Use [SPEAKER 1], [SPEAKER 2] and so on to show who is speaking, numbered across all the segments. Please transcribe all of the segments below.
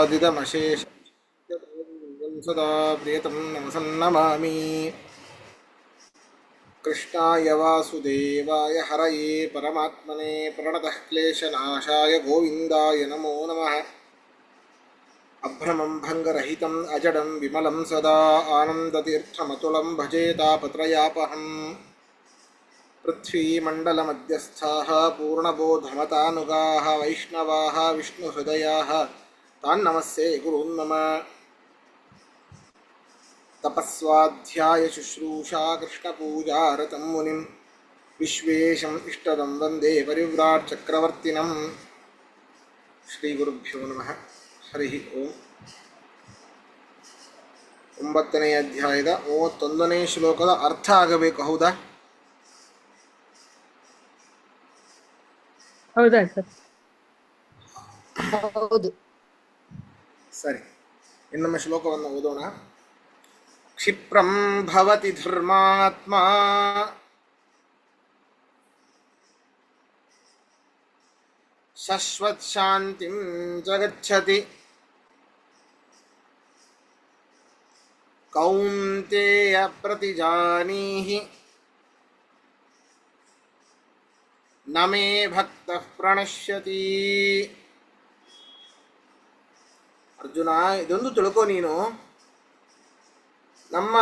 [SPEAKER 1] ಶ್ರೀಗುರುಪ್ರಸಾದಿತಮಶೇಷ ಸದಾ ಪ್ರಿಯತಂ ನಮಸನ್ನಮಾಮಿ. ಕೃಷ್ಣಾಯ ವಾಸುದೇವಾಯ ಹರಯೇ ಪರಮಾತ್ಮನೇ ಪ್ರಣತಃ ಕ್ಲೇಶನಾಶಾಯ ಗೋವಿಂದಾಯ ನಮೋ ನಮಃ. ಅಭ್ರಮಂ ಭಂಗರಹಿತಂ ಅಜಡಂ ವಿಮಲಂ ಸದಾ ಆನಂದತೀರ್ಥಮತುಲಂ ಭಜೆ ತಾಪತ್ರಯಾಪಹಂ. ಪೃಥ್ವೀಮಂಡಲಮಧ್ಯಸ್ಥಾಃ ಪೂರ್ಣಬೋಧಮತಾನುಗಾಃ ವೈಷ್ಣವಾಃ ವಿಷ್ಣುಹೃದಯಾಃ ತಾನ್ ನಮಸ್ಸೇ ಗುರೂನ್ ನಮ. ತಪಸ್ವಾಧ್ಯಾಯ ಶುಶ್ರೂಷಾ ಕೃಷ್ಣಪೂಜಾರತಂ ಮುನಿಂ ವಿಶ್ವೇಶಂ ಇಷ್ಟದಂ ವಂದೇ ಪರಿವ್ರಾಟ್ ಚಕ್ರವರ್ತಿನಂ. ಶ್ರೀ ಗುರುಭ್ಯೋ ನಮಃ. ಹರಿ ಓಂ. 9ನೇ ಅಧ್ಯಾಯದ 31ನೇ ಶ್ಲೋಕದ ಅರ್ಥ ಆಗಬೇಕು, ಹೌದಾ?
[SPEAKER 2] ಹೌದಾ ಸರ್? ಹೌದು.
[SPEAKER 1] ಸರಿ, ಇನ್ನೊಮ್ಮೆ ಶ್ಲೋಕವನ್ನು ಓದೋಣ. ಕ್ಷಿಪ್ರಂ ಭವತಿ ಧರ್ಮಾತ್ಮ ಶಶ್ವತ್ ಶಾಂತಿಂ ಜಗಚ್ಚತಿ ಕೌಂತೇಯ ಪ್ರತಿಜಾನೀಹಿ ನ ಮೇ ಭಕ್ತಃ ಪ್ರಣಶ್ಯತಿ. ಅರ್ಜುನ, ಇದೊಂದು ತಿಳ್ಕೊ ನೀನು. ನಮ್ಮ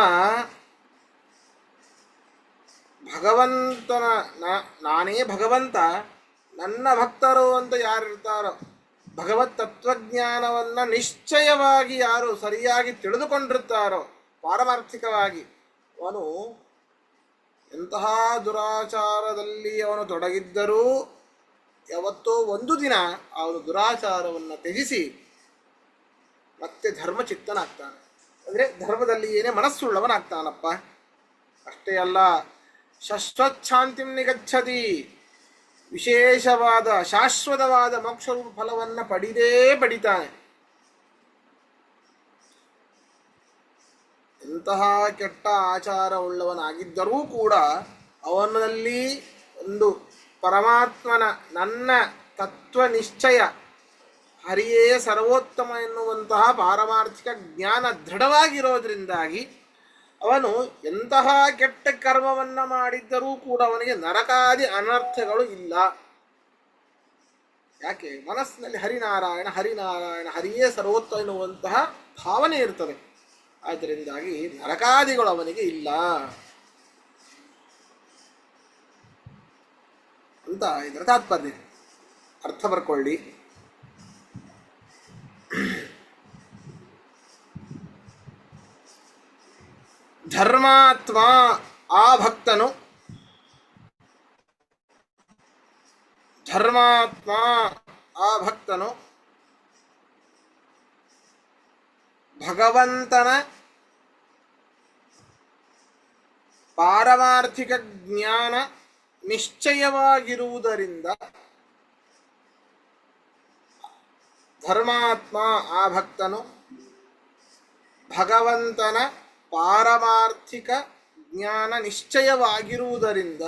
[SPEAKER 1] ಭಗವಂತನ ನಾನೇ ಭಗವಂತ, ನನ್ನ ಭಕ್ತರು ಅಂತ ಯಾರಿರ್ತಾರೋ, ಭಗವತ್ ತತ್ವಜ್ಞಾನವನ್ನು ನಿಶ್ಚಯವಾಗಿ ಯಾರು ಸರಿಯಾಗಿ ತಿಳಿದುಕೊಂಡಿರ್ತಾರೋ ಪಾರಮಾರ್ಥಿಕವಾಗಿ, ಅವನು ಎಂತಹ ದುರಾಚಾರದಲ್ಲಿ ಅವನು ತೊಡಗಿದ್ದರೂ ಯಾವತ್ತೋ ಒಂದು ದಿನ ಅವನು ದುರಾಚಾರವನ್ನು ತ್ಯಜಿಸಿ ಮತ್ತೆ ಧರ್ಮಚಿತ್ತನಾಗ್ತಾನೆ. ಅಂದರೆ ಧರ್ಮದಲ್ಲಿ ಏನೇ ಮನಸ್ಸುಳ್ಳವನಾಗ್ತಾನಪ್ಪ. ಅಷ್ಟೇ ಅಲ್ಲ, ಶಶ್ವತ್ ಶಾಂತಿಂ ನಿಗಚ್ಚತಿ, ವಿಶೇಷವಾದ ಶಾಶ್ವತವಾದ ಮೋಕ್ಷರೂಪ ಫಲವನ್ನು ಪಡಿತಾನೆ. ಎಂತಹ ಕೆಟ್ಟ ಆಚಾರ ಉಳ್ಳವನಾಗಿದ್ದರೂ ಕೂಡ ಅವನಲ್ಲಿ ಒಂದು ಪರಮಾತ್ಮನ ನನ್ನ ತತ್ವ ನಿಶ್ಚಯ, ಹರಿಯೇ ಸರ್ವೋತ್ತಮ ಎನ್ನುವಂತಹ ಪಾರಮಾರ್ಥಿಕ ಜ್ಞಾನ ದೃಢವಾಗಿರೋದ್ರಿಂದಾಗಿ ಅವನು ಎಂತಹ ಕೆಟ್ಟ ಕರ್ಮವನ್ನು ಮಾಡಿದ್ದರೂ ಕೂಡ ಅವನಿಗೆ ನರಕಾದಿ ಅನರ್ಥಗಳು ಇಲ್ಲ. ಯಾಕೆ? ಮನಸ್ಸಿನಲ್ಲಿ ಹರಿನಾರಾಯಣ ಹರಿನಾರಾಯಣ ಹರಿಯೇ ಸರ್ವೋತ್ತಮ ಎನ್ನುವಂತಹ ಭಾವನೆ ಇರ್ತದೆ. ಆದ್ದರಿಂದಾಗಿ ನರಕಾದಿಗಳು ಅವನಿಗೆ ಇಲ್ಲ ಅಂತ ಇದರ ತಾತ್ಪರ್ಯ. ಅರ್ಥ ಬರ್ಕೊಳ್ಳಿ. ಧರ್ಮಾತ್ಮ ಆ ಭಕ್ತನು, ಧರ್ಮಾತ್ಮ ಆ ಭಕ್ತನು ಭಗವಂತನ ಪಾರಮಾರ್ಥಿಕ ಜ್ಞಾನ ನಿಶ್ಚಯವಾಗಿರುವುದರಿಂದ, ಧರ್ಮಾತ್ಮ ಆ ಭಕ್ತನು ಭಗವಂತನ ಪಾರಮಾರ್ಥಿಕ ಜ್ಞಾನ ನಿಶ್ಚಯವಾಗಿರುವುದರಿಂದ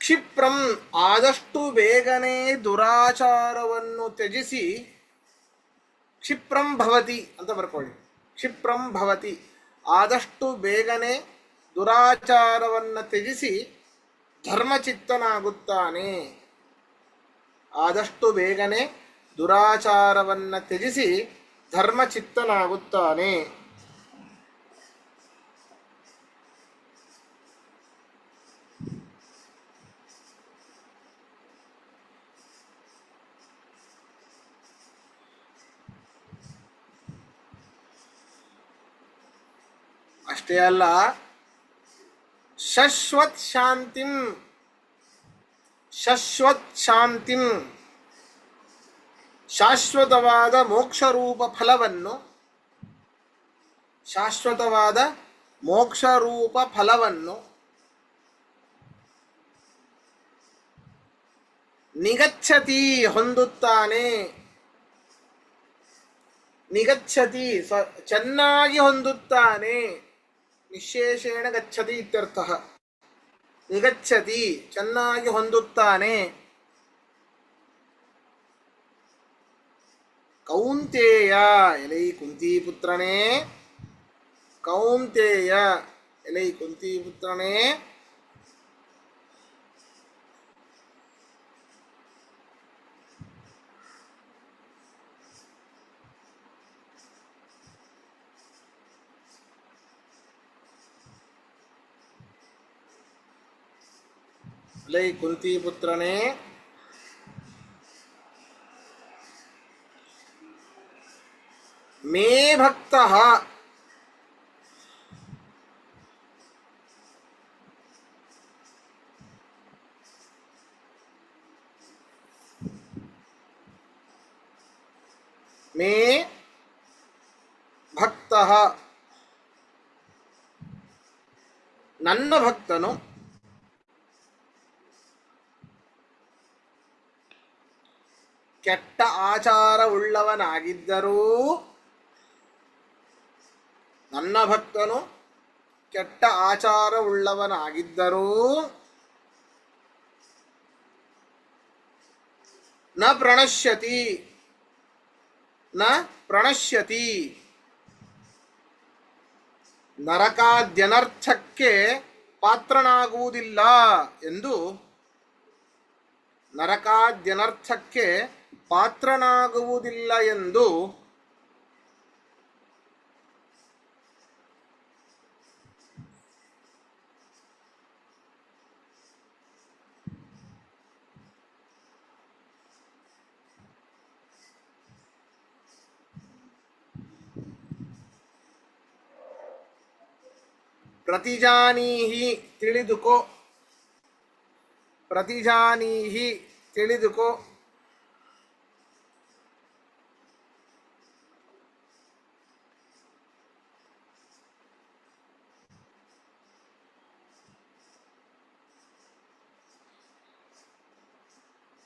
[SPEAKER 1] ಕ್ಷಿಪ್ರಂ ಆದಷ್ಟು ಬೇಗನೆ ದುರಾಚಾರವನ್ನು ತ್ಯಜಿಸಿ, ಕ್ಷಿಪ್ರಂ ಭವತಿ ಅಂತ ಬರ್ಕೊಳ್ಳಿ. ಕ್ಷಿಪ್ರಂ ಭವತಿ, ಆದಷ್ಟು ಬೇಗನೆ ದುರಾಚಾರವನ್ನು ತ್ಯಜಿಸಿ ಧರ್ಮಚಿತ್ತನಾಗುತ್ತಾನೆ. ಆದಷ್ಟು ಬೇಗನೆ ದುರಾಚಾರವನ್ನು ತ್ಯಜಿಸಿ ಧರ್ಮಚಿತ್ತನಾಗುತ್ತಾನೆ. ಅಷ್ಟೇ ಅಲ್ಲ, ಶಶ್ವತ್ ಶಾಂತಿಂ, ಶಶ್ವತ್ ಶಾಂತಿಂ ಶಾಶ್ವತವಾದ ಮೋಕ್ಷರೂಪ ಫಲವನ್ನು, ಶಾಶ್ವತವಾದ ಮೋಕ್ಷರೂಪ ಫಲವನ್ನು ನಿಗಚ್ಚತಿ ಹೊಂದುತ್ತಾನೆ, ನಿಗಚ್ಚತಿ ಚೆನ್ನಾಗಿ ಹೊಂದುತ್ತಾನೆ, ನಿಶೇಷೇಣ ಗಚ್ಚತಿ ಇತ್ಯರ್ಥ. ನಿಗಚ್ಚತಿ ಚೆನ್ನಾಗಿ ಹೊಂದುತ್ತಾನೆ. ಕೌಂತೇಯ ಎಲೈ ಕುಂತಿಪುತ್ರನೇ, ಕೌಂತೇಯ ಎಲೈ ಕುಂತಿಪುತ್ರನೇ, ಎಲೈ ಕುಂತಿಪುತ್ರನೇ, ಮೇ ಭಕ್ತಃ ಮೇ ಭಕ್ತಃ ನನ್ನ ಭಕ್ತನು ಕೆಟ್ಟ ಆಚಾರವುಳ್ಳವನಾಗಿದ್ದರೂ, ನನ್ನ ಭಕ್ತನು ಕೆಟ್ಟ ಆಚಾರವುಳ್ಳವನಾಗಿದ್ದರೂ ನ ಪ್ರಣಶ್ಯತಿ, ನ ಪ್ರಣಶ್ಯತಿ ನರಕಾದ್ಯನರ್ಥಕ್ಕೆ ಪಾತ್ರನಾಗುವುದಿಲ್ಲ ಎಂದು, ನರಕಾದ್ಯನರ್ಥಕ್ಕೆ ಪಾತ್ರನಾಗುವುದಿಲ್ಲ ಎಂದು ಪ್ರತಿಜಾನೀಹಿ ತಿಳಿದುಕೋ, ಪ್ರತಿಜಾನೀಹಿ ತಿಳಿದುಕೋ,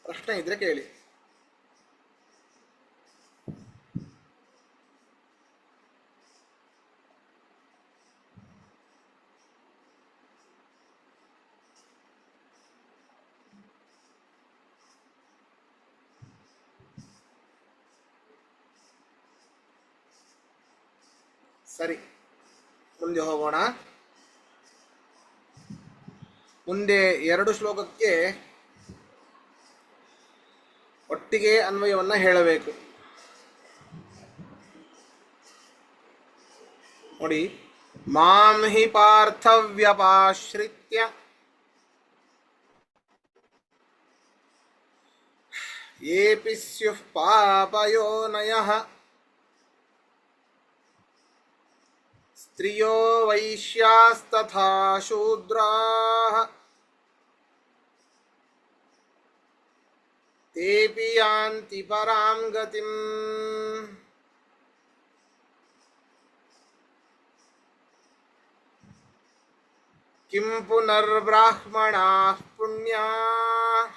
[SPEAKER 1] ಪ್ರಶ್ನೆ ಇದ್ರೆ ಕೇಳಿ. ಸರಿ, ಮುಂದೆ ಹೋಗೋಣ. ಮುಂದೆ 2 ಶ್ಲೋಕಕ್ಕೆ ಒಟ್ಟಿಗೆ ಅನ್ವಯವನ್ನು ಹೇಳಬೇಕು. ನೋಡಿ, ಮಾಂ ಹಿ ಪಾರ್ಥವ್ಯಪಾಶ್ರಿತ್ಯ ಯೇಪಿ ಸ್ಯುಃ ಪಾಪಯೋನಯಃ ಸ್ತ್ರಿಯೋ ವೈಶ್ಯಾಸ್ತಥಾ ಶೂದ್ರಾಃ ತೇಪಿ ಯಾಂತಿ ಪರಾಂ ಗತಿಂ. ಕಿಂ ಪುನರ್ಬ್ರಾಹ್ಮಣಾಃ ಪುಣ್ಯಾಃ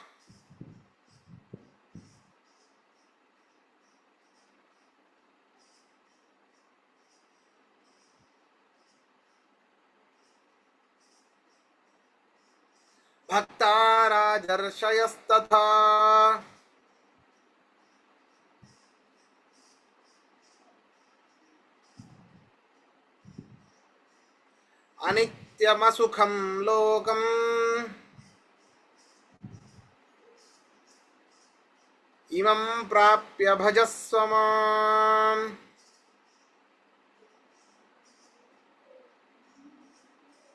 [SPEAKER 1] ಭಕ್ತಾ ರಾಜರ್ಷಯಸ್ತಥಾ. ಅನಿತ್ಯಮಸುಖಂ ಲೋಕಂ ಇಮಂ ಪ್ರಾಪ್ಯ ಭಜಸ್ವ ಮಾಂ.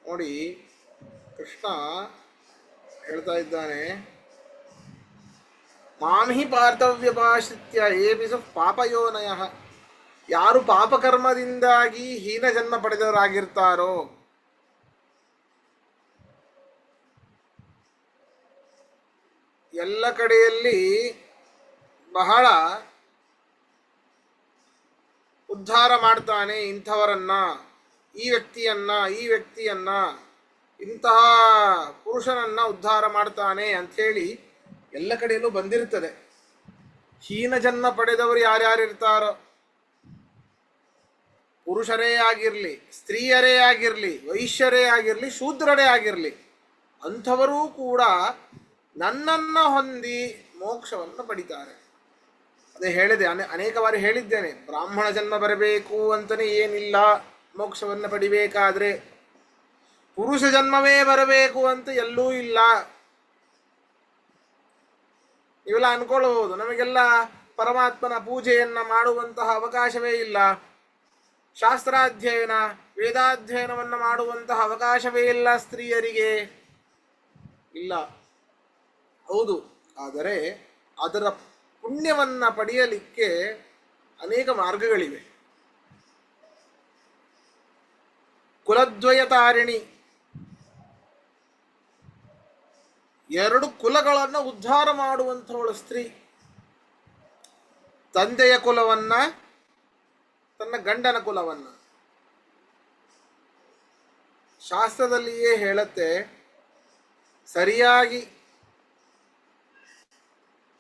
[SPEAKER 1] ನೋಡಿ, ಕೃಷ್ಣ ಹೇಳ್ತಾ ಇದ್ದಾನೆ, ಮಾಂಹಿ ಪಾರ್ಥವ್ಯಪಾಶ್ರಿತ್ಯ ಏಪಿ ಸು ಪಾಪಯೋನಯಃ. ಯಾರು ಪಾಪಕರ್ಮದಿಂದಾಗಿ ಹೀನ ಜನ್ಮ ಪಡೆದವರಾಗಿರ್ತಾರೋ, ಎಲ್ಲ ಕಡೆಯಲ್ಲಿ ಬಹಳ ಉದ್ಧಾರ ಮಾಡ್ತಾನೆ ಇಂಥವರನ್ನ, ಈ ವ್ಯಕ್ತಿಯನ್ನ, ಇಂತಹ ಪುರುಷನನ್ನ ಉದ್ಧಾರ ಮಾಡ್ತಾನೆ ಅಂಥೇಳಿ ಎಲ್ಲ ಕಡೆಯಲ್ಲೂ ಬಂದಿರ್ತದೆ. ಹೀನ ಜನ್ಮ ಪಡೆದವರು ಯಾರ್ಯಾರಿರ್ತಾರೋ, ಪುರುಷರೇ ಆಗಿರಲಿ, ಸ್ತ್ರೀಯರೇ ಆಗಿರಲಿ, ವೈಶ್ಯರೇ ಆಗಿರಲಿ, ಶೂದ್ರರೇ ಆಗಿರಲಿ, ಅಂಥವರೂ ಕೂಡ ನನ್ನನ್ನು ಹೊಂದಿ ಮೋಕ್ಷವನ್ನು ಪಡಿತಾರೆ. ಅದೇ ಹೇಳಿದೆ, ಅನೇಕ ಬಾರಿ ಹೇಳಿದ್ದೇನೆ, ಬ್ರಾಹ್ಮಣ ಜನ್ಮ ಬರಬೇಕು ಅಂತಲೇ ಏನಿಲ್ಲ ಮೋಕ್ಷವನ್ನು ಪಡಿಬೇಕಾದ್ರೆ, ಪುರುಷ ಜನ್ಮವೇ ಬರಬೇಕು ಅಂತ ಎಲ್ಲೂ ಇಲ್ಲ. ಇವೆಲ್ಲ ಅನ್ಕೊಳ್ಬಹುದು, ನಮಗೆಲ್ಲ ಪರಮಾತ್ಮನ ಪೂಜೆಯನ್ನು ಮಾಡುವಂತಹ ಅವಕಾಶವೇ ಇಲ್ಲ, ಶಾಸ್ತ್ರಾಧ್ಯಯನ ವೇದಾಧ್ಯಯನವನ್ನು ಮಾಡುವಂತಹ ಅವಕಾಶವೇ ಇಲ್ಲ ಸ್ತ್ರೀಯರಿಗೆ, ಇಲ್ಲ. ಹೌದು, ಆದರೆ ಅದರ ಪುಣ್ಯವನ್ನು ಪಡೆಯಲಿಕ್ಕೆ ಅನೇಕ ಮಾರ್ಗಗಳಿವೆ. ಕುಲದ್ವಯ ತಾರಿಣಿ, ಎರಡು ಕುಲಗಳನ್ನು ಉದ್ಧಾರ ಮಾಡುವಂಥವಳು ಸ್ತ್ರೀ. ತಂದೆಯ ಕುಲವನ್ನ, ತನ್ನ ಗಂಡನ ಕುಲವನ್ನ. ಶಾಸ್ತ್ರದಲ್ಲಿಯೇ ಹೇಳುತ್ತೆ, ಸರಿಯಾಗಿ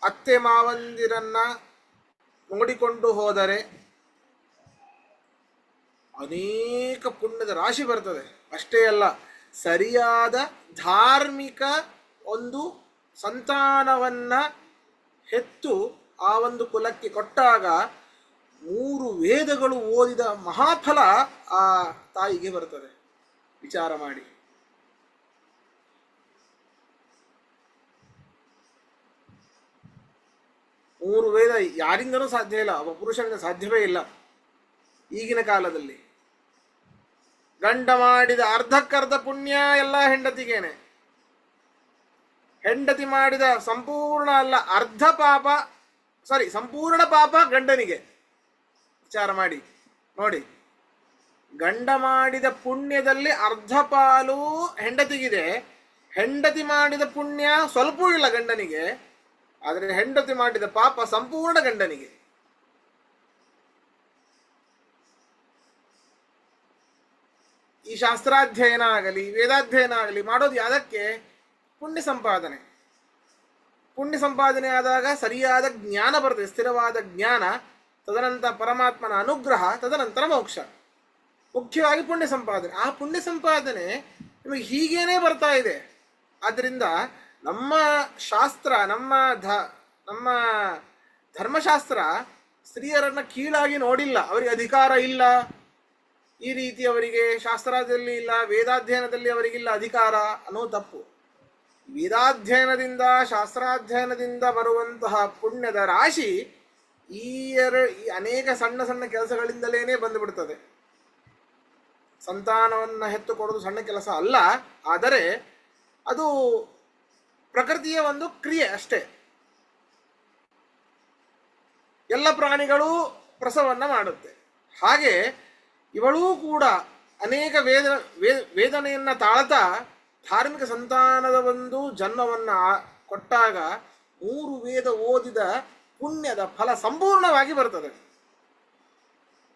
[SPEAKER 1] ಅತ್ತೆ ಮಾವಂದಿರನ್ನ ನೋಡಿಕೊಂಡು ಹೋದರೆ ಅನೇಕ ಪುಣ್ಯದ ರಾಶಿ ಬರ್ತದೆ. ಅಷ್ಟೇ ಅಲ್ಲ, ಸರಿಯಾದ ಧಾರ್ಮಿಕ ಒಂದು ಸಂತಾನವನ್ನ ಹೆತ್ತು ಆ ಒಂದು ಕುಲಕ್ಕೆ ಕೊಟ್ಟಾಗ 3 ವೇದಗಳು ಓದಿದ ಮಹಾಫಲ ಆ ತಾಯಿಗೆ ಬರ್ತದೆ. ವಿಚಾರ ಮಾಡಿ. ಮೂರು ವೇದ ಯಾರಿಂದನೂ ಸಾಧ್ಯ ಇಲ್ಲ, ಒಬ್ಬ ಪುರುಷನಿಂದ ಸಾಧ್ಯವೇ ಇಲ್ಲ ಈಗಿನ ಕಾಲದಲ್ಲಿ. ಗಂಡ ಮಾಡಿದ ಅರ್ಧಕ್ಕರ್ಧ ಪುಣ್ಯ ಎಲ್ಲ ಹೆಂಡತಿಗೇನೆ, ಹೆಂಡತಿ ಮಾಡಿದ ಸಂಪೂರ್ಣ ಅಲ್ಲ ಅರ್ಧ ಪಾಪ, ಸಂಪೂರ್ಣ ಪಾಪ ಗಂಡನಿಗೆ. ವಿಚಾರ ಮಾಡಿ ನೋಡಿ, ಗಂಡ ಮಾಡಿದ ಪುಣ್ಯದಲ್ಲಿ ಅರ್ಧ ಪಾಲು ಹೆಂಡತಿಗಿದೆ, ಹೆಂಡತಿ ಮಾಡಿದ ಪುಣ್ಯ ಸ್ವಲ್ಪವೂ ಇಲ್ಲ ಗಂಡನಿಗೆ, ಆದರೆ ಹೆಂಡತಿ ಮಾಡಿದ ಪಾಪ ಸಂಪೂರ್ಣ ಗಂಡನಿಗೆ. ಈ ಶಾಸ್ತ್ರಾಧ್ಯಯನ ಆಗಲಿ ವೇದಾಧ್ಯಯನ ಆಗಲಿ ಮಾಡೋದು ಯಾವುದಕ್ಕೆ? ಪುಣ್ಯ ಸಂಪಾದನೆ. ಪುಣ್ಯ ಸಂಪಾದನೆ ಆದಾಗ ಸರಿಯಾದ ಜ್ಞಾನ ಬರ್ತದೆ, ಸ್ಥಿರವಾದ ಜ್ಞಾನ, ತದನಂತರ ಪರಮಾತ್ಮನ ಅನುಗ್ರಹ, ತದನಂತರ ಮೋಕ್ಷ. ಮುಖ್ಯವಾಗಿ ಪುಣ್ಯ ಸಂಪಾದನೆ. ಆ ಪುಣ್ಯ ಸಂಪಾದನೆ ನಿಮಗೆ ಹೀಗೇನೆ ಬರ್ತಾ ಇದೆ. ಆದ್ದರಿಂದ ನಮ್ಮ ಶಾಸ್ತ್ರ, ನಮ್ಮ ಧರ್ಮಶಾಸ್ತ್ರ ಸ್ತ್ರೀಯರನ್ನ ಕೀಳಾಗಿ ನೋಡಿಲ್ಲ. ಅವರಿಗೆ ಅಧಿಕಾರ ಇಲ್ಲ, ಈ ರೀತಿ ಅವರಿಗೆ ಶಾಸ್ತ್ರದಲ್ಲಿ ಇಲ್ಲ, ವೇದಾಧ್ಯಯನದಲ್ಲಿ ಅವರಿಗಿಲ್ಲ ಅಧಿಕಾರ ಅನ್ನೋ ತಪ್ಪು. ವೇದಾಧ್ಯಯನದಿಂದ ಶಾಸ್ತ್ರಾಧ್ಯಯನದಿಂದ ಬರುವಂತಹ ಪುಣ್ಯದ ರಾಶಿ ಈ ಅನೇಕ ಸಣ್ಣ ಸಣ್ಣ ಕೆಲಸಗಳಿಂದಲೇ ಬಂದುಬಿಡ್ತದೆ. ಸಂತಾನವನ್ನು ಹೆತ್ತು ಕೊಡೋದು ಸಣ್ಣ ಕೆಲಸ ಅಲ್ಲ, ಆದರೆ ಅದು ಪ್ರಕೃತಿಯ ಒಂದು ಕ್ರಿಯೆ ಅಷ್ಟೇ. ಎಲ್ಲ ಪ್ರಾಣಿಗಳು ಪ್ರಸವವನ್ನು ಮಾಡುತ್ತೆ, ಹಾಗೆ ಇವಳೂ ಕೂಡ ಅನೇಕ ವೇದನೆಯನ್ನು ತಾಳ್ತಾ ಧಾರ್ಮಿಕ ಸಂತಾನದ ಒಂದು ಜನ್ಮವನ್ನು ಕೊಟ್ಟಾಗ 3 ವೇದ ಓದಿದ ಪುಣ್ಯದ ಫಲ ಸಂಪೂರ್ಣವಾಗಿ ಬರ್ತದೆ.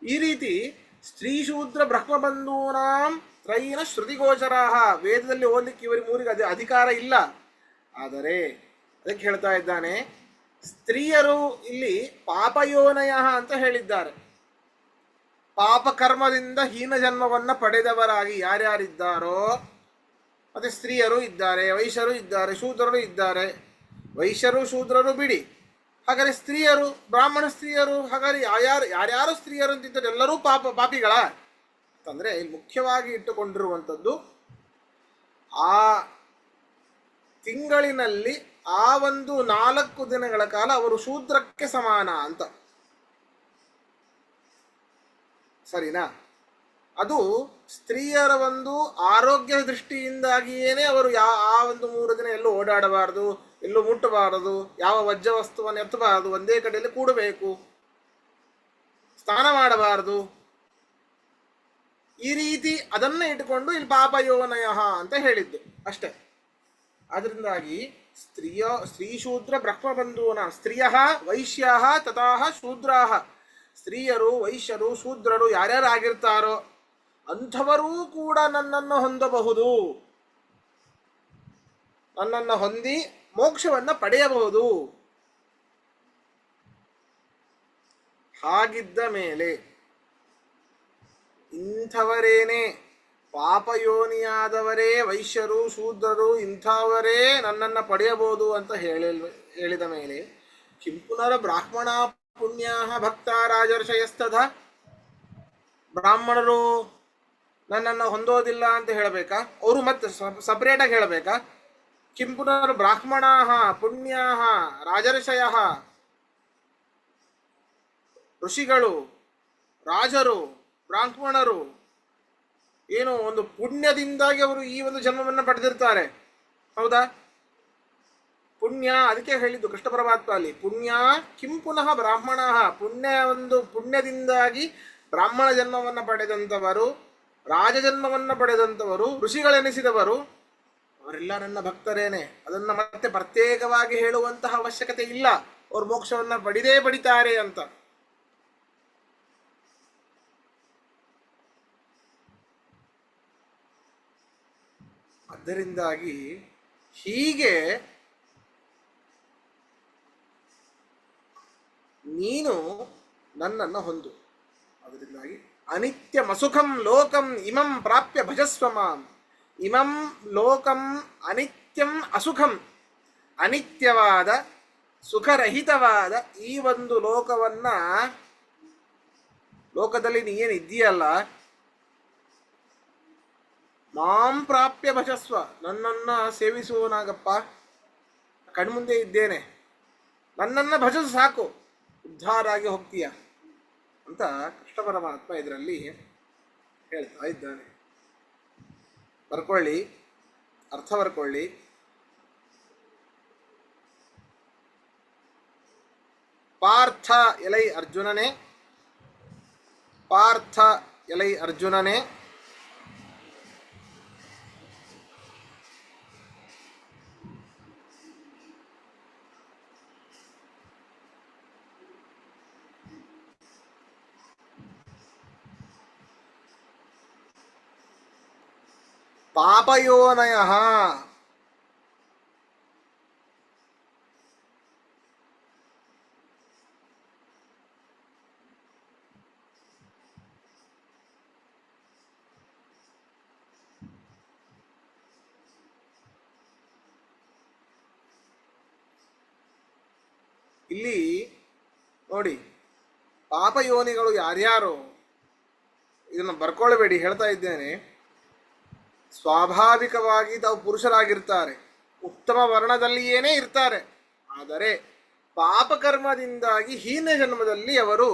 [SPEAKER 1] ಈ ರೀತಿ ಸ್ತ್ರೀ ಶೂದ್ರ ಬ್ರಹ್ಮಬಂಧೂನಾಂ ತ್ರೈನ ಶ್ರುತಿಗೋಚರಾಹ, ವೇದದಲ್ಲಿ ಓದಲಿಕ್ಕೆ ಇವರಿಗೆ 3 ಅಧಿಕಾರ ಇಲ್ಲ. ಆದರೆ ಅದಕ್ಕೆ ಹೇಳ್ತಾ ಇದ್ದಾನೆ, ಸ್ತ್ರೀಯರು ಇಲ್ಲಿ ಪಾಪಯೋನಯ ಅಂತ ಹೇಳಿದ್ದಾರೆ. ಪಾಪಕರ್ಮದಿಂದ ಹೀನ ಜನ್ಮವನ್ನು ಪಡೆದವರಾಗಿ ಯಾರ್ಯಾರಿದ್ದಾರೋ, ಮತ್ತೆ ಸ್ತ್ರೀಯರು ಇದ್ದಾರೆ, ವೈಶ್ಯರು ಇದ್ದಾರೆ, ಶೂದ್ರರು ಇದ್ದಾರೆ. ವೈಶ್ಯರು ಶೂದ್ರರು ಬಿಡಿ, ಹಾಗಾದರೆ ಸ್ತ್ರೀಯರು, ಬ್ರಾಹ್ಮಣ ಸ್ತ್ರೀಯರು, ಹಾಗಾದರೆ ಯಾರ್ಯಾರು ಸ್ತ್ರೀಯರು ಅಂತಿದ್ದರೆ ಎಲ್ಲರೂ ಪಾಪಿಗಳ ಅಂತಂದರೆ, ಇಲ್ಲಿ ಮುಖ್ಯವಾಗಿ ಇಟ್ಟುಕೊಂಡಿರುವಂಥದ್ದು ಆ ತಿಂಗಳಿನಲ್ಲಿ ಆ ಒಂದು 4 ದಿನಗಳ ಕಾಲ ಅವರು ಶೂದ್ರಕ್ಕೆ ಸಮಾನ ಅಂತ. ಸರಿನಾ? ಅದು ಸ್ತ್ರೀಯರ ಒಂದು ಆರೋಗ್ಯ ದೃಷ್ಟಿಯಿಂದಾಗಿಯೇ ಅವರು ಆ ಒಂದು 3 ದಿನ ಎಲ್ಲೂ ಓಡಾಡಬಾರದು, ಎಲ್ಲೂ ಮುಟ್ಟಬಾರದು, ಯಾವ ವಜ್ರ ವಸ್ತುವನ್ನು ಎತ್ತಬಾರದು, ಒಂದೇ ಕಡೆಯಲ್ಲಿ ಕೂಡಬೇಕು, ಸ್ನಾನ ಮಾಡಬಾರದು. ಈ ರೀತಿ ಅದನ್ನೇ ಇಟ್ಟುಕೊಂಡು ಇಲ್ಲಿ ಪಾಪಯೋನಯ ಅಂತ ಹೇಳಿದ್ದು ಅಷ್ಟೇ. ಅದರಿಂದಾಗಿ ಸ್ತ್ರೀ ಶೂದ್ರ ಬ್ರಹ್ಮಬಂಧೂನ, ಸ್ತ್ರೀಯ ವೈಶ್ಯ ತಥಾ ಶೂದ್ರಾಹ, ಸ್ತ್ರೀಯರು ವೈಶ್ಯರು ಶೂದ್ರರು ಯಾರ್ಯಾರು ಆಗಿರ್ತಾರೋ ಅಂಥವರೂ ಕೂಡ ನನ್ನನ್ನು ಹೊಂದಬಹುದು, ನನ್ನನ್ನು ಹೊಂದಿ ಮೋಕ್ಷವನ್ನ ಪಡೆಯಬಹುದು. ಹಾಗಿದ್ದ ಮೇಲೆ ಇಂಥವರೇನೇ ಪಾಪಯೋನಿಯಾದವರೇ ವೈಶ್ಯರು ಶೂದ್ರರು ಇಂಥವರೇ ನನ್ನನ್ನು ಪಡೆಯಬಹುದು ಅಂತ ಹೇಳಿದ ಮೇಲೆ ಕಿಂ ಪುನರ ಬ್ರಾಹ್ಮಣ ಪುಣ್ಯ ಭಕ್ತ ರಾಜರ್ಷಯಸ್ತಥ, ಬ್ರಾಹ್ಮಣರು ನನ್ನನ್ನು ಹೊಂದೋದಿಲ್ಲ ಅಂತ ಹೇಳಬೇಕಾ? ಅವರು ಮತ್ತೆ ಸಪರೇಟಾಗಿ ಹೇಳಬೇಕಾ? ಕಿಂ ಪುನರ್ ಬ್ರಾಹ್ಮಣ ಪುಣ್ಯ ರಾಜರ್ಷಯ, ಋಷಿಗಳು ರಾಜರು ಬ್ರಾಹ್ಮಣರು ಏನು ಒಂದು ಪುಣ್ಯದಿಂದಾಗಿ ಅವರು ಈ ಒಂದು ಜನ್ಮವನ್ನು ಪಡೆದಿರ್ತಾರೆ, ಹೌದಾ? ಪುಣ್ಯ, ಅದಕ್ಕೆ ಹೇಳಿದ್ದು ಕೃಷ್ಣ ಪರಮಾತ್ಮ ಅಲ್ಲಿ, ಪುಣ್ಯ ಕಿಂ ಪುನಃ ಬ್ರಾಹ್ಮಣ, ಪುಣ್ಯದಿಂದಾಗಿ ಬ್ರಾಹ್ಮಣ ಜನ್ಮವನ್ನು ಪಡೆದಂಥವರು, ರಾಜಜನ್ಮವನ್ನು ಪಡೆದಂಥವರು, ಋಷಿಗಳೆನಿಸಿದವರು ಅವರೆಲ್ಲ ನನ್ನ ಭಕ್ತರೇನೆ. ಅದನ್ನು ಮತ್ತೆ ಪ್ರತ್ಯೇಕವಾಗಿ ಹೇಳುವಂತಹ ಅವಶ್ಯಕತೆ ಇಲ್ಲ, ಅವರು ಮೋಕ್ಷವನ್ನು ಪಡಿತಾರೆ ಅಂತ. ಅದರಿಂದಾಗಿ ಹೀಗೆ ನೀನು ನನ್ನನ್ನು ಹೊಂದು. ಅದರಿಂದಾಗಿ ಅನಿತ್ಯಮಸುಖಂ ಲೋಕಂ ಇಮಂ ಪ್ರಾಪ್ಯ ಭಜಸ್ವ ಮಾಂ. ಇಮಂ ಲೋಕಂ ಅನಿತ್ಯಂ ಅಸುಖಂ, ಅನಿತ್ಯವಾದ ಸುಖರಹಿತವಾದ ಈ ಒಂದು ಲೋಕದಲ್ಲಿ ನೀನಿದ್ದೀಯಲ್ಲ, ಮಾಂ ಪ್ರಾಪ್ಯ ಭಜಸ್ವ, ನನ್ನನ್ನು ಸೇವಿಸುವನಾಗಪ್ಪ, ಕಣ್ಮುಂದೆ ಇದ್ದೇನೆ, ನನ್ನನ್ನು ಭಜಿಸು ಸಾಕು, ಉದ್ಧಾರ ಆಗಿ ಹೋಗ್ತೀಯ ಅಂತ ಕೃಷ್ಣ ಪರಮಾತ್ಮ ಇದರಲ್ಲಿ ಹೇಳ್ತಾ ಇದ್ದಾನೆ. ಬರ್ಕೊಳ್ಳಿ, ಅರ್ಥ ಬರ್ಕೊಳ್ಳಿ. ಪಾರ್ಥ ಎಲೈ ಅರ್ಜುನನೇ, ಪಾರ್ಥ ಎಲೈ ಅರ್ಜುನನೇ, ಪಾಪಯೋನಯ, ಇಲ್ಲಿ ನೋಡಿ ಪಾಪಯೋನಿಗಳು ಯಾರ್ಯಾರು, ಇದನ್ನು ಬರ್ಕೊಳ್ಳಬೇಡಿ, ಹೇಳ್ತಾ ಇದ್ದೇನೆ. ಸ್ವಾಭಾವಿಕವಾಗಿ ತಾವು ಪುರುಷರಾಗಿರ್ತಾರೆ, ಉತ್ತಮ ವರ್ಣದಲ್ಲಿಯೇನೇ ಇರ್ತಾರೆ, ಆದರೆ ಪಾಪಕರ್ಮದಿಂದಾಗಿ ಹೀನ ಜನ್ಮದಲ್ಲಿ ಅವರು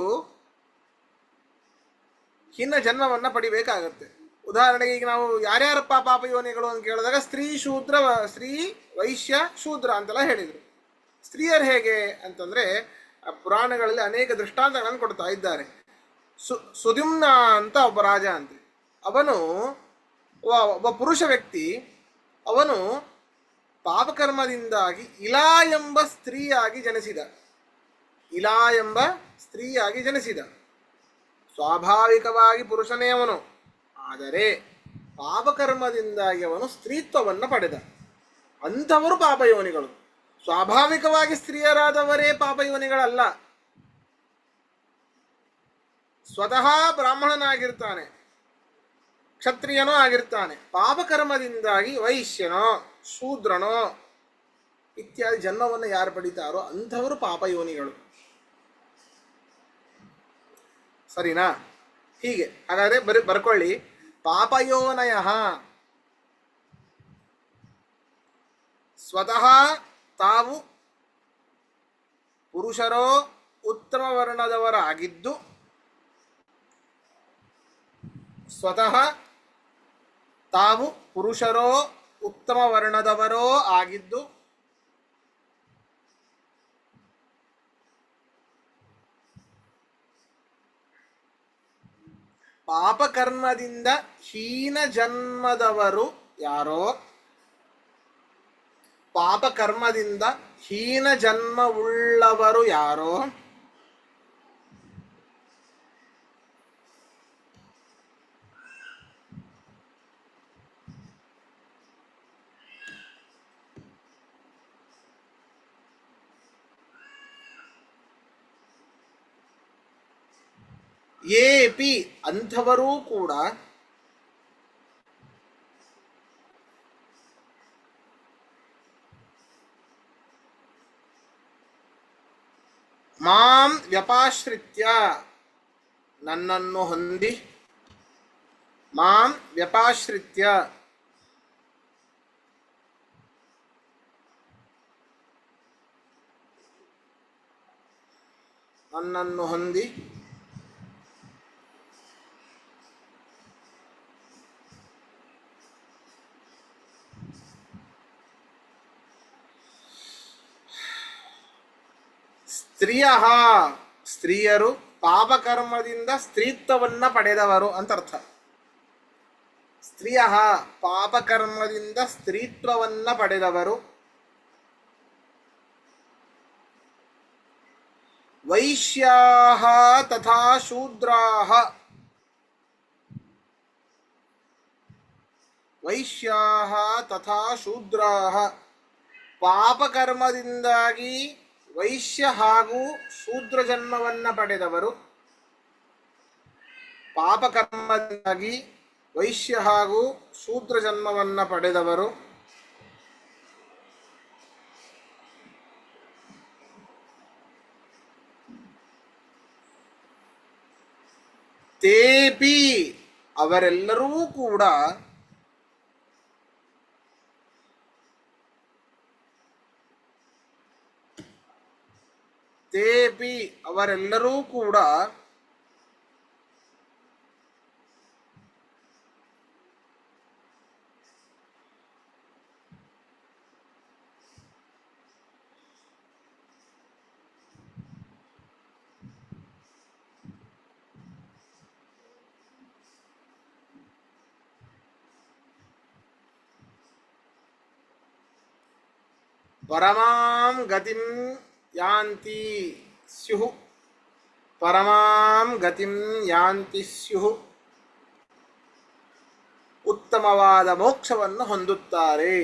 [SPEAKER 1] ಹೀನ ಜನ್ಮವನ್ನು ಪಡಿಬೇಕಾಗತ್ತೆ. ಉದಾಹರಣೆಗೆ ಈಗ ನಾವು ಯಾರ್ಯಾರಪ್ಪ ಪಾಪಯೋನಿಗಳು ಅಂತ ಕೇಳಿದಾಗ ಸ್ತ್ರೀ ವೈಶ್ಯ ಶೂದ್ರ ಅಂತೆಲ್ಲ ಹೇಳಿದರು. ಸ್ತ್ರೀಯರು ಹೇಗೆ ಅಂತಂದರೆ ಪುರಾಣಗಳಲ್ಲಿ ಅನೇಕ ದೃಷ್ಟಾಂತಗಳನ್ನು ಕೊಡ್ತಾ ಇದ್ದಾರೆ. ಸುದ್ಯುಮ್ನ ಅಂತ ಒಬ್ಬ ರಾಜ ಅಂತೆ, ಅವನು ಒಬ್ಬ ಪುರುಷ ವ್ಯಕ್ತಿ, ಅವನು ಪಾಪಕರ್ಮದಿಂದಾಗಿ ಇಲಾ ಎಂಬ ಸ್ತ್ರೀಯಾಗಿ ಜನಿಸಿದ. ಇಲಾ ಎಂಬ ಸ್ತ್ರೀಯಾಗಿ ಜನಿಸಿದ. ಸ್ವಾಭಾವಿಕವಾಗಿ ಪುರುಷನೇ ಅವನು, ಆದರೆ ಪಾಪಕರ್ಮದಿಂದಾಗಿ ಅವನು ಸ್ತ್ರೀತ್ವವನ್ನು ಪಡೆದ. ಅಂಥವರು ಪಾಪಯೋನಿಗಳು. ಸ್ವಾಭಾವಿಕವಾಗಿ ಸ್ತ್ರೀಯರಾದವರೇ ಪಾಪಯೋನಿಗಳಲ್ಲ. ಸ್ವತಃ ಬ್ರಾಹ್ಮಣನಾಗಿರ್ತಾನೆ, ಕ್ಷತ್ರಿಯನೋ ಆಗಿರ್ತಾನೆ, ಪಾಪಕರ್ಮದಿಂದಾಗಿ ವೈಶ್ಯನೋ ಶೂದ್ರನೋ ಇತ್ಯಾದಿ ಜನ್ಮವನ್ನು ಯಾರು ಪಡಿತಾರೋ ಅಂಥವರು ಪಾಪಯೋನಿಗಳು. ಸರಿನಾ? ಹೀಗೆ ಹಾಗಾದರೆ ಬರ್ಕೊಳ್ಳಿ. ಪಾಪಯೋನಯ ಸ್ವತಃ ತಾವು ಪುರುಷರೋ ಉತ್ತಮ ವರ್ಣದವರಾಗಿದ್ದು, ಸ್ವತಃ ತಾವು ಪುರುಷರೋ ಉತ್ತಮ ವರ್ಣದವರೋ ಆಗಿದ್ದು, ಪಾಪಕರ್ಮದಿಂದ ಹೀನ ಜನ್ಮದವರು ಯಾರೋ, ಪಾಪಕರ್ಮದಿಂದ ಹೀನ ಜನ್ಮವುಳ್ಳವರು ಯಾರೋ, ಯೇಪಿ ಅಂಥವರೂ ಕೂಡ ಮಾಂ ವ್ಯಪಾಶ್ರಿತ್ಯ ನನ್ನನ್ನು ಹೊಂದಿ ಮಾಂ ವ್ಯಪಾಶ್ರಿತ್ಯ ನನ್ನನ್ನು ಹೊಂದಿ ಸ್ತ್ರೀಯರು ಪಾಪಕರ್ಮದಿಂದ ಸ್ತ್ರೀತ್ವವನ್ನ ಪಡೆದವರು ಅಂತ ಅರ್ಥ. ಸ್ತ್ರೀಯ ಪಾಪಕರ್ಮದಿಂದ ಸ್ತ್ರೀತ್ವವನ್ನ ಪಡೆದವರು. ವೈಶ್ಯಾಹ ತಥಾ ಶೂದ್ರಾಹ ವೈಶ್ಯಾಹ ತಥಾ ಶೂದ್ರಾಹ ಪಾಪಕರ್ಮದಿಂದಾಗಿ ವೈಶ್ಯ ಹಾಗೂ ಶೂದ್ರ ಜನ್ಮವನ್ನ ಪಡೆದವರು. ಪಾಪಕರ್ಮದಿಂದಾಗಿ ವೈಶ್ಯ ಹಾಗೂ ಶೂದ್ರ ಜನ್ಮವನ್ನ ಪಡೆದವರು. ತೇಪಿ ಅವರೆಲ್ಲರೂ ಕೂಡ ತೇಪಿ ಅವರೆಲ್ಲರೂ ಕೂಡ ಪರಮಾಂ ಗತಿಂ ಯಾಂತಿ ಸ್ಯುಃ ಪರಮಾಂ ಗತಿಂ ಯಾಂತಿ ಸ್ಯುಃ ಉತ್ತಮವಾದ ಮೋಕ್ಷವನ್ನು ಹೊಂದುತ್ತಾರೆ.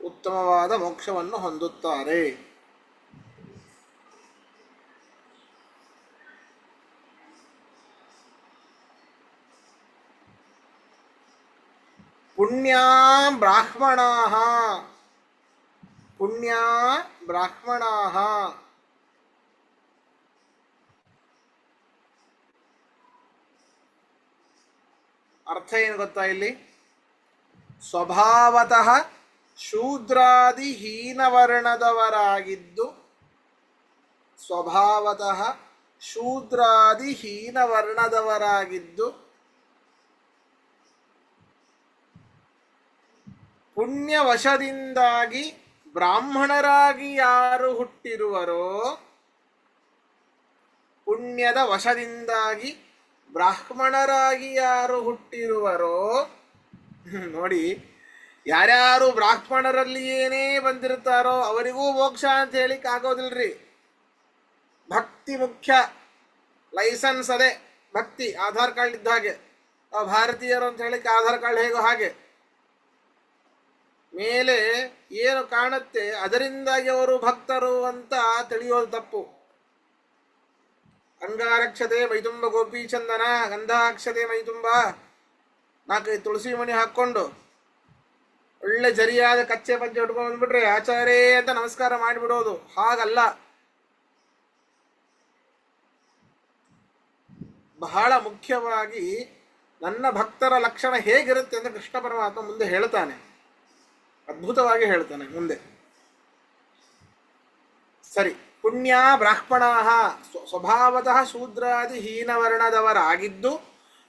[SPEAKER 1] ಉತ್ತಮವಾದ ಮೋಕ್ಷವನ್ನು ಹೊಂದುತ್ತಾರೆ. ಪುಣ್ಯಾ ಬ್ರಾಹ್ಮಣಾಃ ಪುಣ್ಯಾ ಬ್ರಾಹ್ಮಣಾಃ ಅರ್ಥ ಏನು ಗೊತ್ತಾ ಇಲ್ಲಿ? ಸ್ವಭಾವತಃ ಶೂದ್ರಾದಿ ಹೀನವರ್ಣದವರಾಗಿದ್ದು ಸ್ವಭಾವತಃ ಶೂದ್ರಾದಿ ಹೀನವರ್ಣದವರಾಗಿದ್ದು ಪುಣ್ಯವಶದಿಂದಾಗಿ ಬ್ರಾಹ್ಮಣರಾಗಿ ಯಾರು ಹುಟ್ಟಿರುವರೋ ಪುಣ್ಯದ ವಶದಿಂದಾಗಿ ಬ್ರಾಹ್ಮಣರಾಗಿ ಯಾರು ಹುಟ್ಟಿರುವರೋ ನೋಡಿ, ಯಾರ್ಯಾರು ಬ್ರಾಹ್ಮಣರಲ್ಲಿ ಏನೇ ಬಂದಿರ್ತಾರೋ ಅವರಿಗೂ ಮೋಕ್ಷ ಅಂತ ಹೇಳಿಕ್ ಆಗೋದಿಲ್ರಿ. ಭಕ್ತಿ ಮುಖ್ಯ. ಲೈಸೆನ್ಸ್ ಅದೇ ಭಕ್ತಿ. ಆಧಾರ್ ಕಾರ್ಡ್ ಇದ್ದ ಹಾಗೆ. ಭಾರತೀಯರು ಅಂತ ಹೇಳಿಕ್ಕೆ ಆಧಾರ್ ಕಾರ್ಡ್ ಹೇಗೋ ಹಾಗೆ ಮೇಲೆ ಏನು ಕಾಣುತ್ತೆ ಅದರಿಂದಾಗಿ ಅವರು ಭಕ್ತರು ಅಂತ ತಿಳಿಯೋದು ತಪ್ಪು. ಅಂಗಾರಕ್ಷತೆ ಮೈತುಂಬ ಗೋಪಿ ಚಂದನ, ಗಂಧಾಕ್ಷತೆ ಮೈತುಂಬ, 4 ತುಳಸಿ ಮಣಿ ಹಾಕ್ಕೊಂಡು ಒಳ್ಳೆ ಜರಿಯಾದ ಕಚ್ಚೆ ಪಂಚೆ ಉಟ್ಕೊಂಡು ಬಂದ್ಬಿಟ್ರೆ ಆಚಾರ್ಯ ಅಂತ ನಮಸ್ಕಾರ ಮಾಡಿಬಿಡೋದು. ಹಾಗಲ್ಲ. ಬಹಳ ಮುಖ್ಯವಾಗಿ ನನ್ನ ಭಕ್ತರ ಲಕ್ಷಣ ಹೇಗಿರುತ್ತೆ ಅಂತ ಕೃಷ್ಣ ಪರಮಾತ್ಮ ಮುಂದೆ ಹೇಳ್ತಾನೆ. ಅದ್ಭುತವಾಗಿ ಹೇಳ್ತಾನೆ ಮುಂದೆ. ಸರಿ, ಪುಣ್ಯ ಬ್ರಾಹ್ಮಣಾಃ ಸ್ವಭಾವತಃ ಶೂದ್ರಾದಿ ಹೀನವರ್ಣದವರಾಗಿದ್ದು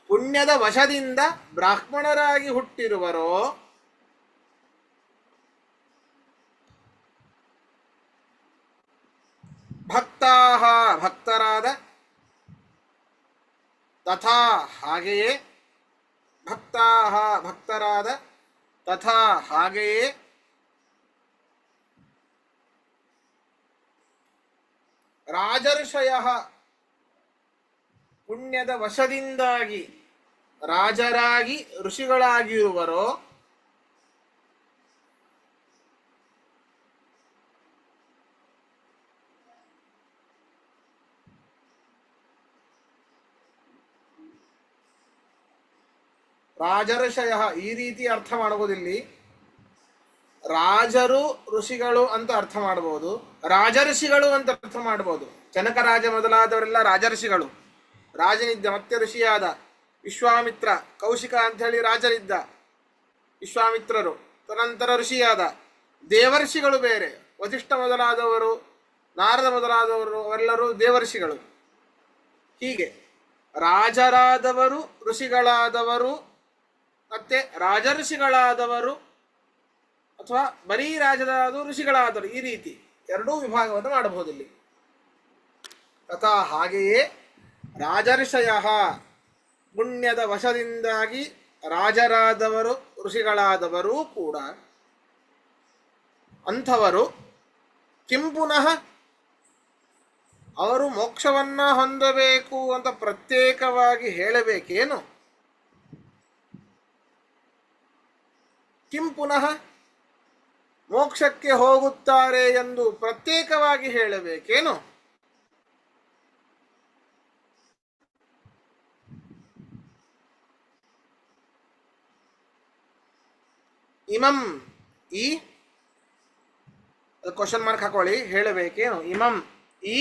[SPEAKER 1] ಪುಣ್ಯದ ವಶದಿಂದ ಬ್ರಾಹ್ಮಣರಾಗಿ ಹುಟ್ಟಿರುವರೋ ಭಕ್ತಾಃ ಭಕ್ತರಾದ ತಥಾ ಹಾಗೆಯೇ ಭಕ್ತಾಃ ಭಕ್ತರಾದ ತಥಾ ಹಾಗೆಯೇ ರಾಜರ್ಷಯಃ ಪುಣ್ಯದ ವಶದಿಂದಾಗಿ ರಾಜರಾಗಿ ಋಷಿಗಳಾಗಿರುವರೋ ರಾಜರ್ಷಯ ಈ ರೀತಿ ಅರ್ಥ ಮಾಡುವುದಿಲ್ಲಿ. ರಾಜರು ಋಷಿಗಳು ಅಂತ ಅರ್ಥ ಮಾಡಬಹುದು, ರಾಜರ್ಷಿಗಳು ಅಂತ ಅರ್ಥ ಮಾಡಬಹುದು. ಜನಕರಾಜ ಮೊದಲಾದವರೆಲ್ಲ ರಾಜರ್ಷಿಗಳು. ರಾಜನಿದ್ದ, ಮತ್ತೆ ಋಷಿಯಾದ ವಿಶ್ವಾಮಿತ್ರ, ಕೌಶಿಕ ಅಂತ ಹೇಳಿ ರಾಜರಿದ್ದ ವಿಶ್ವಾಮಿತ್ರರು, ತದನಂತರ ಋಷಿಯಾದ. ದೇವರ್ಷಿಗಳು ಬೇರೆ, ವಸಿಷ್ಠ ಮೊದಲಾದವರು, ನಾರದ ಮೊದಲಾದವರು ಅವರೆಲ್ಲರೂ ದೇವರ್ಷಿಗಳು. ಹೀಗೆ ರಾಜರಾದವರು, ಋಷಿಗಳಾದವರು, ಮತ್ತೆ ರಾಜಋಷಿಗಳಾದವರು, ಅಥವಾ ಬರೀ ರಾಜರಾದವರು ಋಷಿಗಳಾದರು, ಈ ರೀತಿ ಎರಡೂ ವಿಭಾಗವನ್ನು ಮಾಡಬಹುದು ಇಲ್ಲಿ. ತಥಾ ಹಾಗೆಯೇ ರಾಜರ್ಷಯ ಪುಣ್ಯದ ವಶದಿಂದಾಗಿ ರಾಜರಾದವರು, ಋಷಿಗಳಾದವರೂ ಕೂಡ ಅಂಥವರು ಕಿಂ ಪುನಃ ಅವರು ಮೋಕ್ಷವನ್ನ ಹೊಂದಬೇಕು ಅಂತ ಪ್ರತ್ಯೇಕವಾಗಿ ಹೇಳಬೇಕೇನು? ಕಿಂ ಪುನಃ ಮೋಕ್ಷಕ್ಕೆ ಹೋಗುತ್ತಾರೆ ಎಂದು ಪ್ರತ್ಯೇಕವಾಗಿ ಹೇಳಬೇಕೇನು? ಇಮಂ, ಈ ಕ್ವಶನ್ ಮಾರ್ಕ್ ಹಾಕೊಳ್ಳಿ, ಹೇಳಬೇಕೇನು? ಇಮಂ, ಈ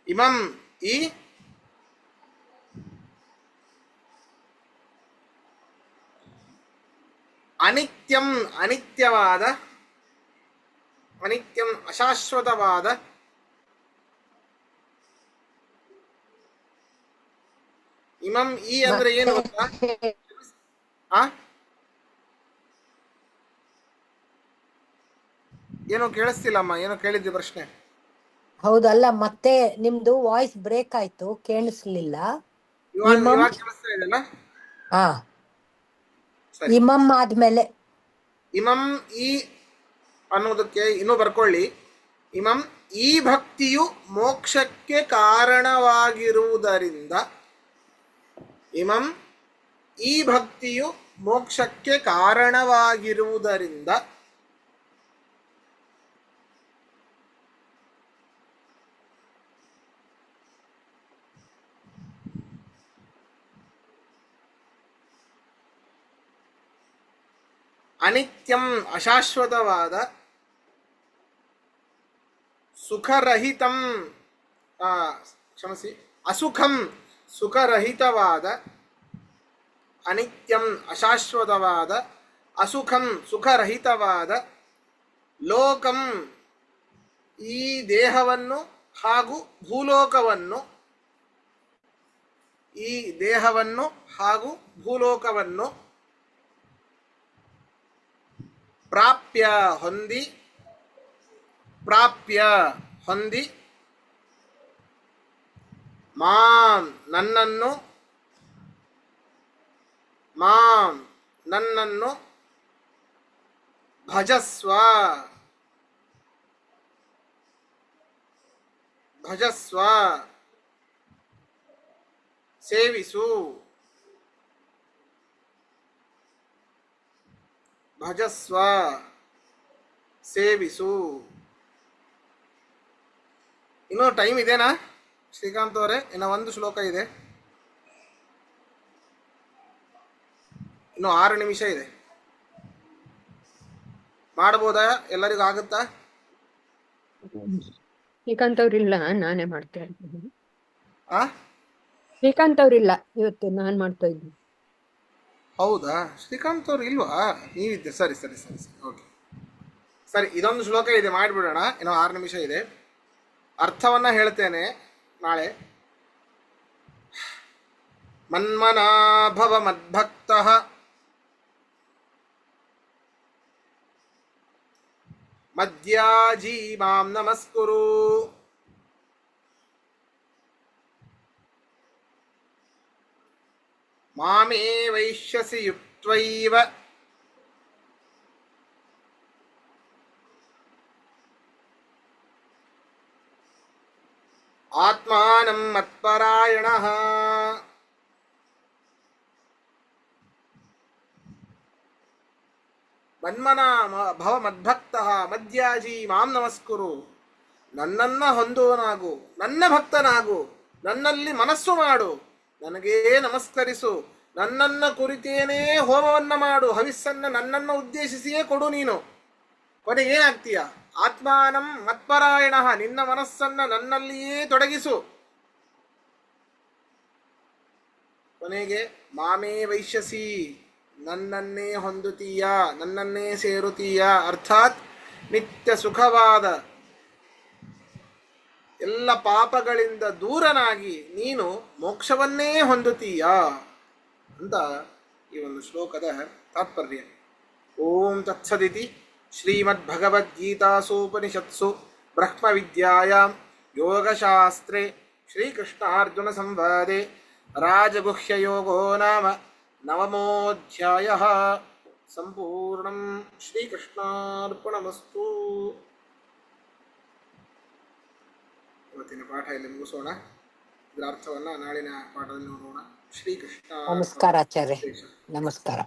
[SPEAKER 1] ಇಮಂ, ಈ ಅನಿತ್ಯಂ, ಅನಿತ್ಯವಾದ, ಅನಿತ್ಯಂ ಅಶಾಶ್ವತವಾದ, ಇಮಂ ಈ ಅಂದ್ರೆ ಏನು ಗೊತ್ತಾ? ಏನೋ ಕೇಳಿಸ್ತಿಲ್ಲಮ್ಮ, ಏನೋ ಕೇಳಿದ್ದೆ ಪ್ರಶ್ನೆ.
[SPEAKER 2] ಹೌದಲ್ಲ, ಮತ್ತೆ ನಿಮ್ದು ವಾಯ್ಸ್ ಬ್ರೇಕ್ ಆಯ್ತು, ಕೇಳಿಸ್ಲಿಲ್ಲ.
[SPEAKER 1] ಇವಾಗ ಕೇಳಿಸ್ತಾ ಇದೆಯಲ್ಲ?
[SPEAKER 2] ಹಾ, ಇಮಂ ಆದ್ಮೇಲೆ
[SPEAKER 1] ಇಮಂ ಈ ಅನ್ನೋದಕ್ಕೆ ಇನ್ನೂ ಬರ್ಕೊಳ್ಳಿ. ಇಮಂ ಈ ಭಕ್ತಿಯು ಮೋಕ್ಷಕ್ಕೆ ಕಾರಣವಾಗಿರುವುದರಿಂದ, ಇಮಂ ಈ ಭಕ್ತಿಯು ಮೋಕ್ಷಕ್ಕೆ ಕಾರಣವಾಗಿರುವುದರಿಂದ ಅನಿತ್ಯಂ ಅಶಾಶ್ವತವಾದ, ಸುಖರಹಿತಂ ಕ್ಷಮಿಸಿ ಅಸುಖಂ ಸುಖರಹಿತವಾದ, ಅನಿತ್ಯಂ ಅಶಾಶ್ವತವಾದ, ಅಸುಖಂ ಸುಖರಹಿತವಾದ, ಲೋಕಂ ಈ ದೇಹವನ್ನು ಹಾಗೂ ಭೂಲೋಕವನ್ನು, ಈ ದೇಹವನ್ನು ಹಾಗೂ ಭೂಲೋಕವನ್ನು ಪ್ರಾಪ್ಯ ಹೊಂದಿ, ಪ್ರಾಪ್ಯ ಹೊಂದಿ, ಮಾಂ ನನ್ನನ್ನು, ಮಾಂ ನನ್ನನ್ನು, ಭಜಸ್ವ ಭಜಸ್ವ ಸೇವಿಸು, ಭಜಸ್ವ ಸೇವಿಸು. ಇನ್ನೂ ಟೈಮ್ ಇದೆನಾ ಶ್ರೀಕಾಂತ್ ಅವರೇ? ಇನ್ನು ಒಂದು ಶ್ಲೋಕ ಇದೆ, ಇನ್ನು 6 ನಿಮಿಷ ಇದೆ. ಮಾಡ್ಬೋದಾ? ಎಲ್ಲರಿಗೂ ಆಗುತ್ತಾ?
[SPEAKER 3] ಶ್ರೀಕಾಂತ್ ಅವ್ರಿಲ್ಲ, ನಾನೇ ಮಾಡ್ತಾ ಇದ್ದೀನಿ.
[SPEAKER 1] ಆ
[SPEAKER 3] ಶ್ರೀಕಾಂತ್ ಅವ್ರಿಲ್ಲ, ಇವತ್ತು ನಾನ್ ಮಾಡ್ತಾ ಇದ್ದೀನಿ.
[SPEAKER 1] ಹೌದಾ? ಶ್ರೀಕಾಂತ್ ಅವ್ರು ಇಲ್ವಾ? ನೀವಿದ್ದೆ, ಸರಿ ಸರಿ ಸರಿ ಸರಿ, ಓಕೆ ಸರಿ. ಇದೊಂದು ಶ್ಲೋಕ ಇದೆ, ಮಾಡಿಬಿಡೋಣ. ಇನ್ನೂ 6 ನಿಮಿಷ ಇದೆ. ಅರ್ಥವನ್ನ ಹೇಳ್ತೇನೆ ನಾಳೆ. ಮನ್ಮನಾಭವ ಮದ್ಭಕ್ತಃ ಮದ್ಯಾಜೀ ಮಾಂ ನಮಸ್ಕುರು. ಮಾಮೇ ವೈಶ್ಯಸಿ ಯುಕ್ತ್ವೈವ ಆತ್ಮಾನಂ ಮತ್ಪರಾಯಣಃ. ಮನ್ಮನ ಭವ ಮದ್ಭಕ್ತ ಮಧ್ಯಾಜಿ ಮಾಂ ನಮಸ್ಕುರು. ನನ್ನನ್ನ ಹೊಂದುವನಾಗು, ನನ್ನ ಭಕ್ತನಾಗು, ನನ್ನಲ್ಲಿ ಮನಸ್ಸು ಮಾಡು, ನನಗೇ ನಮಸ್ಕರಿಸು, ನನ್ನನ್ನ ಕುರಿತೇನೇ ಹೋಮವನ್ನ ಮಾಡು, ಹವಿಸ್ಸನ್ನ ನನ್ನನ್ನು ಉದ್ದೇಶಿಸಿಯೇ ಕೊಡು ನೀನು. ಕೊನೆಗೆ ಏನಾಗ್ತೀಯ? ಆತ್ಮಾನಂ ಮತ್ಪರಾಯಣ, ನಿನ್ನ ಮನಸ್ಸನ್ನ ನನ್ನಲ್ಲಿಯೇ ತೊಡಗಿಸು. ಕೊನೆಗೆ ಮಾಮೇ ವೈಶ್ಯಸಿ, ನನ್ನನ್ನೇ ಹೊಂದುತ್ತೀಯ, ನನ್ನನ್ನೇ ಸೇರುತ್ತೀಯ. ಅರ್ಥಾತ್ ನಿತ್ಯ ಸುಖವಾದ ಎಲ್ಲ ಪಾಪಗಳಿಂದ ದೂರನಾಗಿ ನೀನು ಮೋಕ್ಷವನ್ನೇ ಹೊಂದುತ್ತೀಯ ಅಂತ ಈ ಒಂದು ಶ್ಲೋಕದ ತಾತ್ಪರ್ಯ. ಓಂ ತತ್ಸದಿತಿ ಶ್ರೀಮದ್ಭಗವದ್ಗೀತಾಸೂಪನಿಷತ್ಸು ಬ್ರಹ್ಮವಿದ್ಯಾಯಾಂ ಯೋಗಶಾಸ್ತ್ರೇ ಶ್ರೀಕೃಷ್ಣಾರ್ಜುನ ಸಂವಾದೆ ರಾಜಗುಹ್ಯಯೋಗೋ ನಾಮ ನವಮೋಧ್ಯಾಯಃ. ಸಂಪೂರ್ಣಂ. ಶ್ರೀಕೃಷ್ಣಾರ್ಪಣಮಸ್ತು. ಇವತ್ತಿನ ಪಾಠ ಇಲ್ಲಿ ಮುಗಿಸೋಣ. ಇದರ ಅರ್ಥವನ್ನು ನಾಳಿನ ಪಾಠದಲ್ಲಿ ನೋಡೋಣ. ಶ್ರೀಕೃಷ್ಣ.
[SPEAKER 2] ನಮಸ್ಕಾರ ಆಚಾರ್ಯ. ನಮಸ್ಕಾರ.